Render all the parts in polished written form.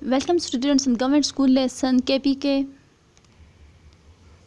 Welcome students ان government school lesson کے پی کے.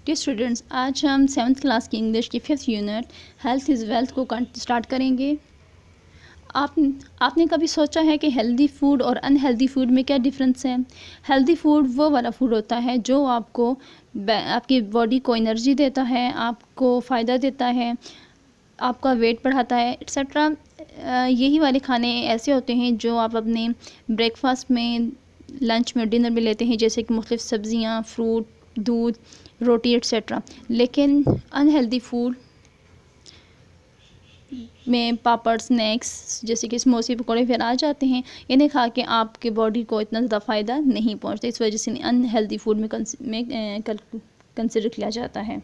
Dear students, آج ہم 7th کلاس کی انگلش کی 5th unit health is wealth کو اسٹارٹ کریں گے. آپ نے کبھی سوچا ہے کہ ہیلدی فوڈ اور ان ہیلدی فوڈ میں کیا ڈفرینس ہے؟ ہیلدی فوڈ وہ والا فوڈ ہوتا ہے جو آپ کی باڈی کو انرجی دیتا ہے، آپ کو فائدہ دیتا ہے، آپ کا ویٹ بڑھاتا ہے ایٹسیٹرا. یہی والے کھانے ایسے ہوتے ہیں جو آپ اپنے بریک فاسٹ میں، لنچ میں، ڈنر میں لیتے ہیں، جیسے کہ مختلف سبزیاں، فروٹ، دودھ، روٹی ایٹسیٹرا. لیکن ان ہیلدی فوڈ میں پاپڑ، سنیکس جیسے کہ سموسے، پکوڑے پھر آ جاتے ہیں. انہیں کھا کے آپ کے باڈی کو اتنا زیادہ فائدہ نہیں پہنچتا، اس وجہ سے ان ہیلدی فوڈ میں کنسیڈر کیا جاتا ہے.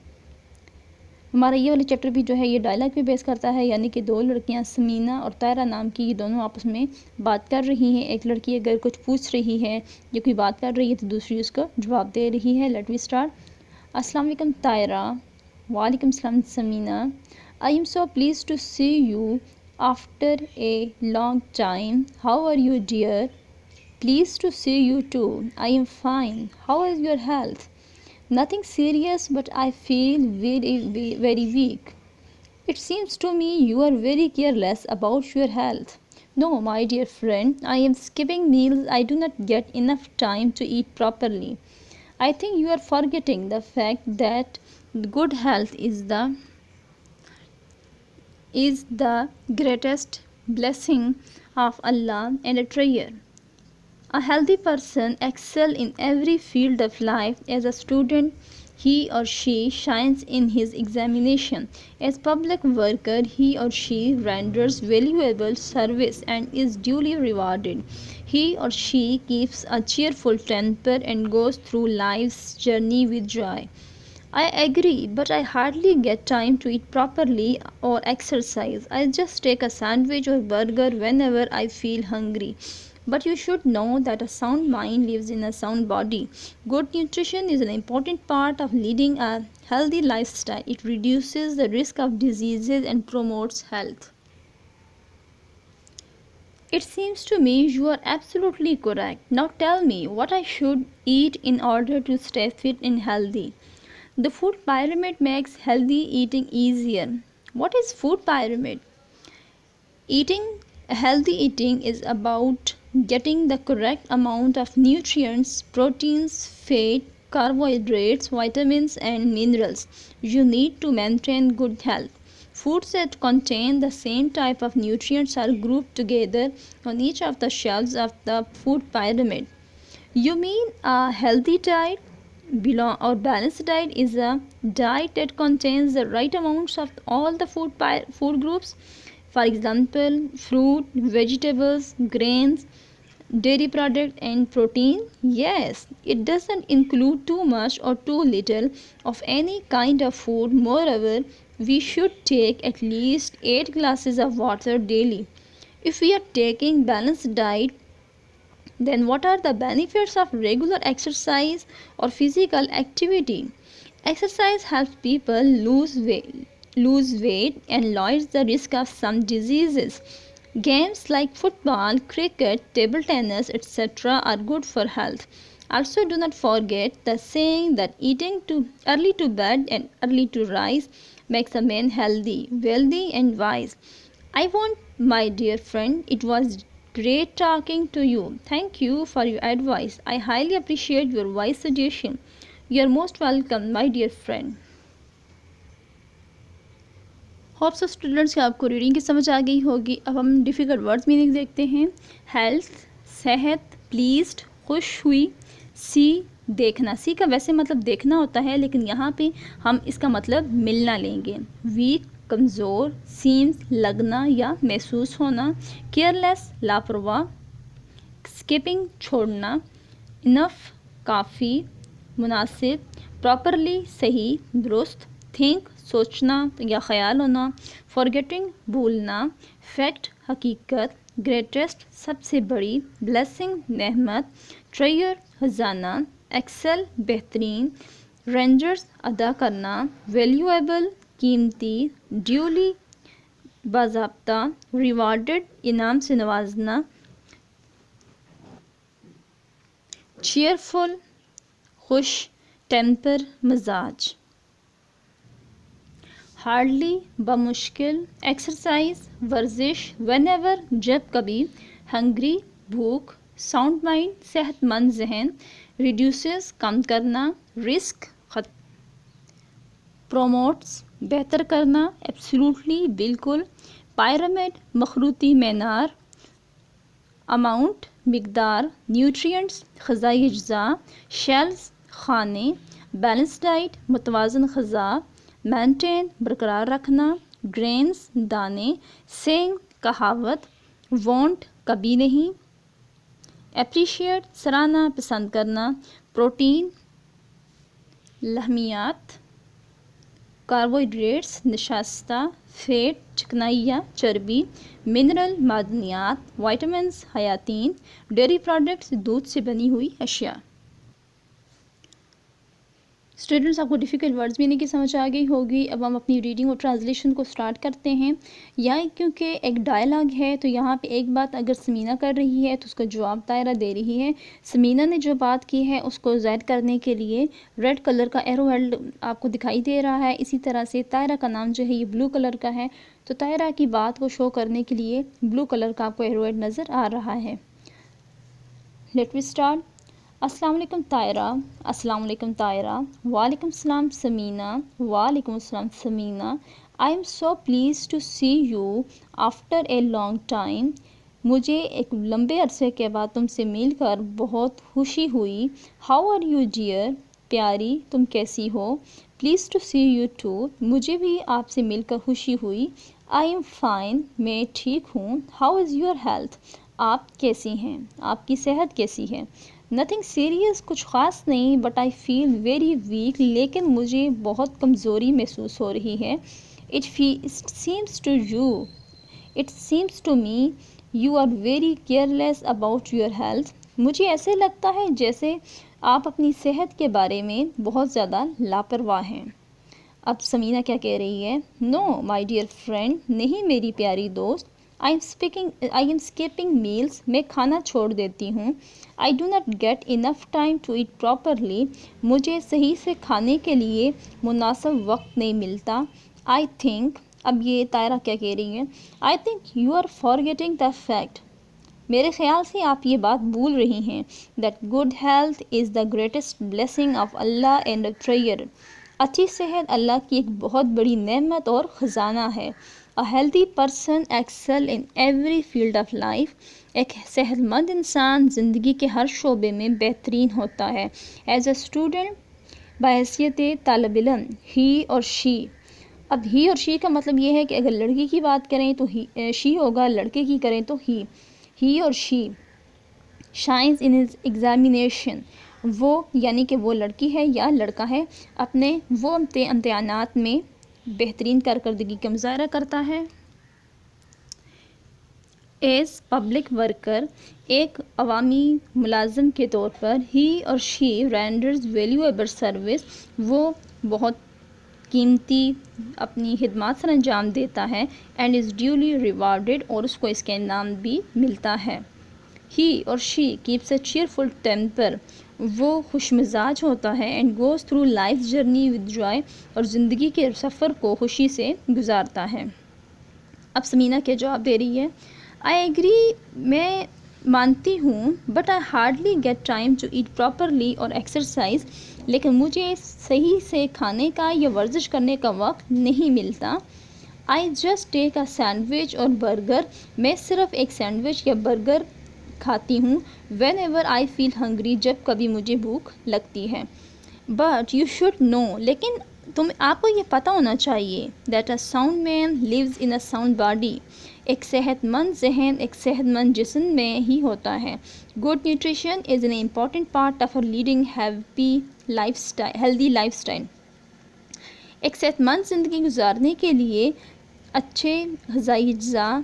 ہمارا یہ والا چیپٹر بھی جو ہے یہ ڈائلاگ پہ بیس کرتا ہے، یعنی کہ دو لڑکیاں سمینہ اور طائرہ نام کی، یہ دونوں آپس میں بات کر رہی ہیں. ایک لڑکی اگر کچھ پوچھ رہی ہے یا کوئی بات کر رہی ہے تو دوسری اس کو جواب دے رہی ہے. Let we start. السلام علیکم طائرہ. وعلیکم السلام Samina. I am so pleased to see you after a long time. How are you, dear? Pleased to see you too. I am fine. How is your health? Nothing serious, but I feel very weak. It seems to me you are very careless about your health. No, my dear friend, I am skipping meals. I do not get enough time to eat properly. I think you are forgetting the fact that good health is the greatest blessing of Allah and a treasure. A healthy person excels in every field of life. As a student, he or she shines in his examination. As public worker, he or she renders valuable service and is duly rewarded. He or she keeps a cheerful temper and goes through life's journey with joy. I agree, but I hardly get time to eat properly or exercise. I just take a sandwich or burger whenever I feel hungry. But you should know that a sound mind lives in a sound body. Good nutrition is an important part of leading a healthy lifestyle. It reduces the risk of diseases and promotes health. It seems to me you are absolutely correct. Now tell me what I should eat in order to stay fit and healthy. The food pyramid makes healthy eating easier. What is food pyramid? Healthy eating is about getting the correct amount of nutrients, proteins, fat, carbohydrates, vitamins and minerals you need to maintain good health. Foods that contain the same type of nutrients are grouped together on each of the shelves of the food pyramid. You mean a healthy diet? Or balanced diet is a diet that contains the right amounts of all the food groups. For example, fruit, vegetables, grains, dairy product and protein. Yes, it doesn't include too much or too little of any kind of food. Moreover, we should take at least 8 glasses of water daily. If we are taking balanced diet, then what are the benefits of regular exercise or physical activity? Exercise helps people lose weight and lowers the risk of some diseases. Games like football, cricket, table tennis, etc. are good for health. Also, do not forget the saying that eating too early to bed and early to rise makes a man healthy, wealthy and wise. I want, my dear friend, it was great talking to you. Thank you for your advice. I highly appreciate your wise suggestion. You are most welcome, my dear friend. Hope so students کہ آپ کو reading کی سمجھ آ گئی ہوگی. اب ہم difficult words meaning دیکھتے ہیں. ہیلتھ، صحت، پلیزڈ، خوش ہوئی. سی، دیکھنا. سی کا ویسے مطلب دیکھنا ہوتا ہے، لیکن یہاں پہ ہم اس کا مطلب ملنا لیں گے. ویک، کمزور. سیمز، لگنا یا محسوس ہونا. کیئرلیس، لاپرواہ. اسکپنگ، چھوڑنا. انف، کافی، مناسب. پراپرلی، صحیح، درست. تھنک، سوچنا یا خیال ہونا. فارگیٹنگ، بھولنا. فیکٹ، حقیقت. گریٹسٹ، سب سے بڑی. بلیسنگ، نعمت. ٹریئر، خزانہ. ایکسل، بہترین. رینجرز، ادا کرنا. ویلیویبل، قیمتی. ڈیولی، باضابطہ. ریوارڈڈ، انعام سے نوازنا. cheerful, خوش ٹیمپر مزاج. ہارڈلی بمشکل، ایکسرسائز ورزش، وین ایور جب کبھی، ہنگری بھوک، ساؤنڈ مائنڈ صحت مند ذہن، ریڈیوسز کم کرنا، رسک پروموٹس بہتر کرنا، ایبسولوٹلی بالکل، پیرامڈ مخروطی مینار، اماؤنٹ مقدار، نیوٹرینٹس غذائی اجزاء، شیلز کھانے، بیلنس ڈائٹ متوازن غذا، مینٹین برقرار رکھنا، گرینز دانے، سینگ کہاوت، وانٹ کبھی نہیں، اپریشیٹ سراہنا پسند کرنا، پروٹین لحمیات، کاربوہائیڈریٹس نشاستہ، فیٹ چکنائی یا چربی، منرل معدنیات، وائٹامنز حیاتین، ڈیری پروڈکٹس دودھ سے بنی ہوئی اشیاء. اسٹوڈنٹس آپ کو ڈیفیکلٹ ورڈز بھی نہیں کہ سمجھ آ گئی ہوگی. اب ہم اپنی ریڈنگ اور ٹرانسلیشن کو سٹارٹ کرتے ہیں. کیونکہ ایک ڈائلاگ ہے تو یہاں پہ ایک بات اگر سمینہ کر رہی ہے تو اس کا جواب طائرہ دے رہی ہے. سمینہ نے جو بات کی ہے اس کو زائد کرنے کے لیے ریڈ کلر کا ایرو ہیڈ آپ کو دکھائی دے رہا ہے. اسی طرح سے طائرہ کا نام جو ہے یہ بلو کلر کا ہے، تو طائرہ کی بات کو شو کرنے کے لیے بلو کلر کا آپ کو ایرو ہیڈ نظر آ رہا ہے. Let we start. السلام علیکم طائرہ. السلام علیکم طائرہ. وعلیکم السلام سمینہ. وعلیکم السلام Samina. I am so pleased to see you after a long time. مجھے ایک لمبے عرصے کے بعد تم سے مل کر بہت خوشی ہوئی. How are you dear? پیاری تم کیسی ہو؟ Pleased to see you too. مجھے بھی آپ سے مل کر خوشی ہوئی. I am fine. میں ٹھیک ہوں. How is your health? آپ کیسی ہیں؟ آپ کی صحت کیسی ہے؟ Nothing serious. کچھ خاص نہیں. But I feel very weak. لیکن مجھے بہت کمزوری محسوس ہو رہی ہے. It seems to me you are very careless about your health. مجھے ایسے لگتا ہے جیسے آپ اپنی صحت کے بارے میں بہت زیادہ لاپرواہ ہیں. اب سمینہ کیا کہہ رہی ہے؟ No my dear friend. نہیں میری پیاری دوست. I am skipping meals. میں کھانا چھوڑ دیتی ہوں. I do not get enough time to eat properly. مجھے صحیح سے کھانے کے لیے مناسب وقت نہیں ملتا. I think. اب یہ طائرہ کیا کہہ رہی ہے؟ I think you are forgetting the fact. میرے خیال سے آپ یہ بات بھول رہی ہیں. That good health is the greatest blessing of Allah and a prayer. اچھی صحت اللہ کی ایک بہت بڑی نعمت اور خزانہ ہے. A healthy person excel in every field of life. ایک صحت مند انسان زندگی کے ہر شعبے میں بہترین ہوتا ہے. As a student بحیثیت طالب علم. He or she. اب ہی اور شی کا مطلب یہ ہے کہ اگر لڑکی کی بات کریں تو شی ہوگا، لڑکے کی کریں تو ہی. ہی اور شی shines in his examination. وہ یعنی کہ وہ لڑکی ہے یا لڑکا ہے اپنے وہ امتحانات میں بہترین کارکردگی کا مظاہرہ کرتا ہے. As public worker. ایک عوامی ملازم کے طور پر. ہی اور شی رینڈرز ویلیویبل سروس. وہ بہت قیمتی اپنی خدمات سر انجام دیتا ہے. And is duly rewarded. اور اس کو اس کا انعام بھی ملتا ہے. ہی اور شی کیپس اے چیئرفل ٹیمپر. وہ خوش مزاج ہوتا ہے. And goes through life journey with joy. اور زندگی کے سفر کو خوشی سے گزارتا ہے. اب سمینہ کیا جواب دے رہی ہے؟ I agree. میں مانتی ہوں. But I hardly get time to eat properly اور ایکسرسائز. لیکن مجھے صحیح سے کھانے کا یا ورزش کرنے کا وقت نہیں ملتا. I just take a sandwich اور برگر. میں صرف ایک سینڈوچ یا برگر کھاتی ہوں. Whenever I feel hungry. جب کبھی مجھے بھوک لگتی ہے. But you should know. لیکن آپ کو یہ پتہ ہونا چاہیے. That a sound man lives in a sound body. ایک صحت مند ذہن ایک صحت مند جسم میں ہی ہوتا ہے. Good nutrition is an important part of leading healthy life style. ایک صحت مند زندگی گزارنے کے لیے اچھے غذائی اجزاء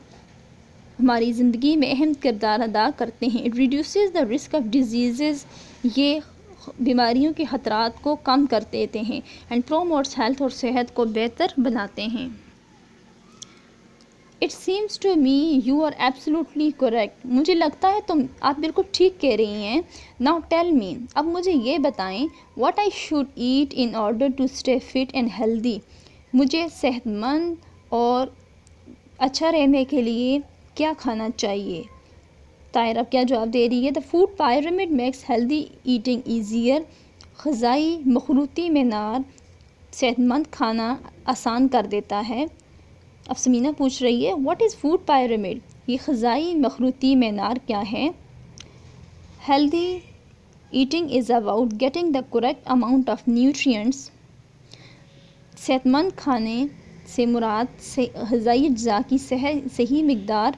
ہماری زندگی میں اہم کردار ادا کرتے ہیں. It reduces the risk of diseases. یہ بیماریوں کے خطرات کو کم کر دیتے ہیں. And promotes health. اور صحت کو بہتر بناتے ہیں. It seems to me you are absolutely correct. مجھے لگتا ہے آپ بالکل ٹھیک کہہ رہی ہیں. ناؤ ٹیل می, اب مجھے یہ بتائیں, what I should eat in order to stay fit and healthy. مجھے صحت مند اور اچھا رہنے کے لیے کیا کھانا چاہیے؟ طاہر اب کیا جواب دے رہی ہے؟ The food pyramid makes healthy eating easier. غذائی مخروطی معیار صحت مند کھانا آسان کر دیتا ہے. اب سمینہ پوچھ رہی ہے واٹ از فوڈ پیرامڈ. یہ غذائی مخروطی معیار کیا ہے؟ Healthy eating is about getting the correct amount of nutrients. صحت مند کھانے سے مراد غذائی اجزاء کی صحیح مقدار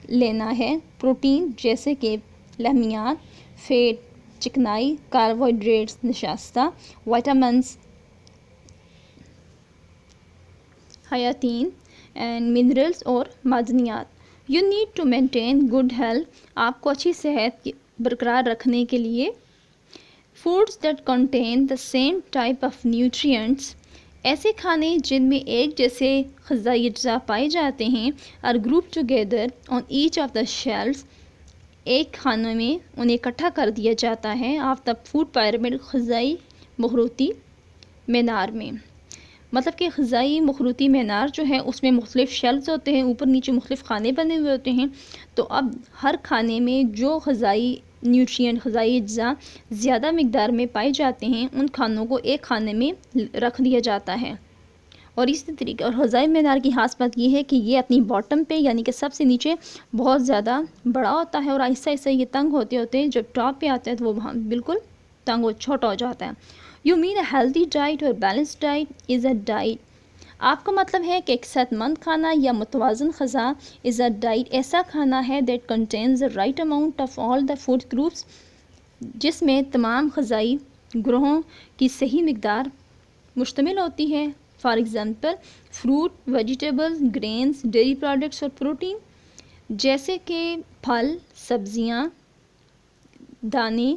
لینا ہے. پروٹین جیسے کہ لحمیات, فیٹ, چکنائی, کاربوہائیڈریٹس, نشاستہ, وائٹامنس, حیاتین اینڈ منرلس اور معدنیات. You need to maintain good health. آپ کو اچھی صحت برقرار رکھنے کے لیے foods that contain the same type of nutrients. ایسے کھانے جن میں ایک جیسے غذائی اجزاء پائے جاتے ہیں are group together on each of the shelves. ایک کھانے میں انہیں اکٹھا کر دیا جاتا ہے آف دا فوڈ پیرامڈ غذائی مخروطی معیار میں. مطلب کہ غذائی مخروطی معیار جو ہے اس میں مختلف شیلفز ہوتے ہیں, اوپر نیچے مختلف کھانے بنے ہوئے ہوتے ہیں. تو اب ہر کھانے میں جو غذائی نیوٹرینٹ غذائی اجزاء زیادہ مقدار میں پائے جاتے ہیں ان کھانوں کو ایک کھانے میں رکھ دیا جاتا ہے. اور اسی طریقے اور غذائی معیار کی خاص بات یہ ہے کہ یہ اپنی باٹم پہ یعنی کہ سب سے نیچے بہت زیادہ بڑا ہوتا ہے اور آہستہ آہستہ یہ تنگ ہوتے ہوتے جب ٹاپ پہ آتا ہے تو وہ وہاں بالکل تنگ و چھوٹا ہو جاتا ہے. You mean a healthy diet اور balance diet is a diet. آپ کا مطلب ہے کہ ایک صحت مند کھانا یا متوازن غذا از اے ڈائٹ ایسا کھانا ہے that contains the right amount of all the food groups, جس میں تمام غذائی گروہوں کی صحیح مقدار مشتمل ہوتی ہے. For example fruit, vegetable, greens, dairy products اور پروٹین جیسے کہ پھل, سبزیاں, دانے,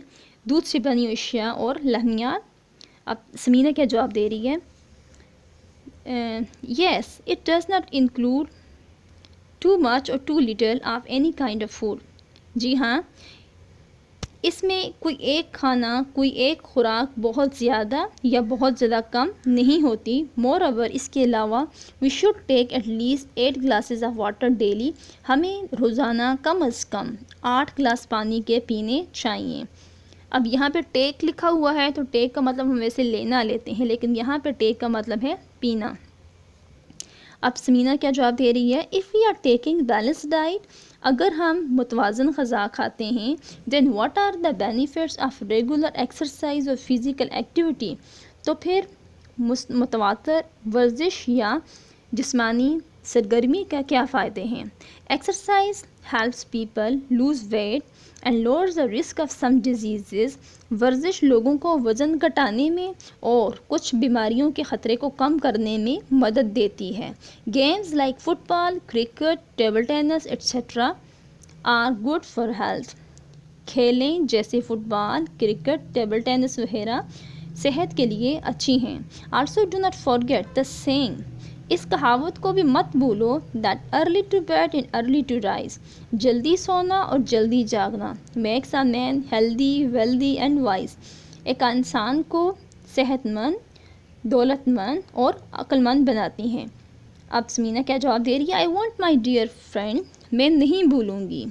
دودھ سے بنی اشیاء اور لحمیات. اب سمینہ کیا جواب دے رہی ہے؟ Yes it does not include too much اور too little of any kind of food. جی ہاں, اس میں کوئی ایک کھانا کوئی ایک خوراک بہت زیادہ یا بہت زیادہ کم نہیں ہوتی. مور اوور اس کے علاوہ we should take at least 8 glasses of water daily. ہمیں روزانہ کم از کم 8 گلاس پانی کے پینے چاہیے. اب یہاں پہ ٹیک لکھا ہوا ہے تو ٹیک کا مطلب ہم ویسے لینا لیتے ہیں, لیکن یہاں پہ ٹیک کا مطلب ہے پینا. اب سمینہ کیا جواب دے رہی ہے؟ If we are taking balance diet, اگر ہم متوازن غذا کھاتے ہیں then what are the benefits of regular exercise اور فزیکل ایکٹیویٹی. تو پھر متواتر ورزش یا جسمانی سرگرمی کا کیا فائدے ہیں؟ Exercise helps people lose weight and lowers the risk of some diseases. ورزش لوگوں کو وزن گھٹانے میں اور کچھ بیماریوں کے خطرے کو کم کرنے میں مدد دیتی ہے. Games like football, cricket, table tennis etcetera are good for health. کھیلیں جیسے football, cricket, table tennis وغیرہ صحت کے لیے اچھی ہیں. Also do not forget the saying, اس کہاوت کو بھی مت بھولو, that early to bed and early to rise. جلدی سونا اور جلدی جاگنا makes a man healthy wealthy and wise. ایک انسان کو صحت مند, دولت مند اور عقل مند بناتی ہیں. اب سمینہ کیا جواب دے رہی ہے؟ I want my dear friend, میں نہیں بھولوں گی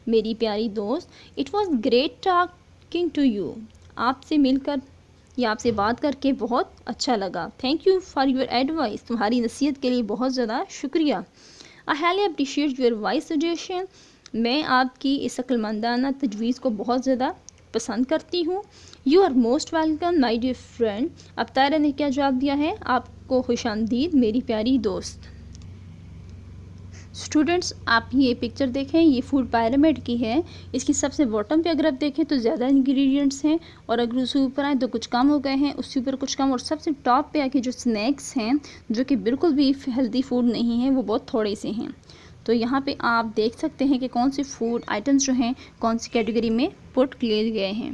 میری پیاری دوست. It was great talking to you, آپ سے مل کر یا آپ سے بات کر کے بہت اچھا لگا. Thank you for your advice, تمہاری نصیحت کے لیے بہت زیادہ شکریہ. I highly appreciate your wise suggestion, میں آپ کی اس عقل مندانہ تجویز کو بہت زیادہ پسند کرتی ہوں. You are most welcome my dear friend. اب طاہرہ نے کیا جواب دیا ہے؟ آپ کو خوش آمدید میری پیاری دوست. اسٹوڈنٹس آپ یہ پکچر دیکھیں, یہ فوڈ پیرامڈ کی ہے. اس کی سب سے باٹم پہ اگر آپ دیکھیں تو زیادہ انگریڈینٹس ہیں, اور اگر اس اوپر آئیں تو کچھ کم ہو گئے ہیں, اس سے اوپر کچھ کم, اور سب سے ٹاپ پہ آ کے جو سنیکس ہیں جو کہ بالکل بھی ہیلدی فوڈ نہیں ہیں وہ بہت تھوڑے سے ہیں. تو یہاں پہ آپ دیکھ سکتے ہیں کہ کون سے فوڈ آئٹمس جو ہیں کون سی کیٹیگری میں پٹ کیے گئے ہیں.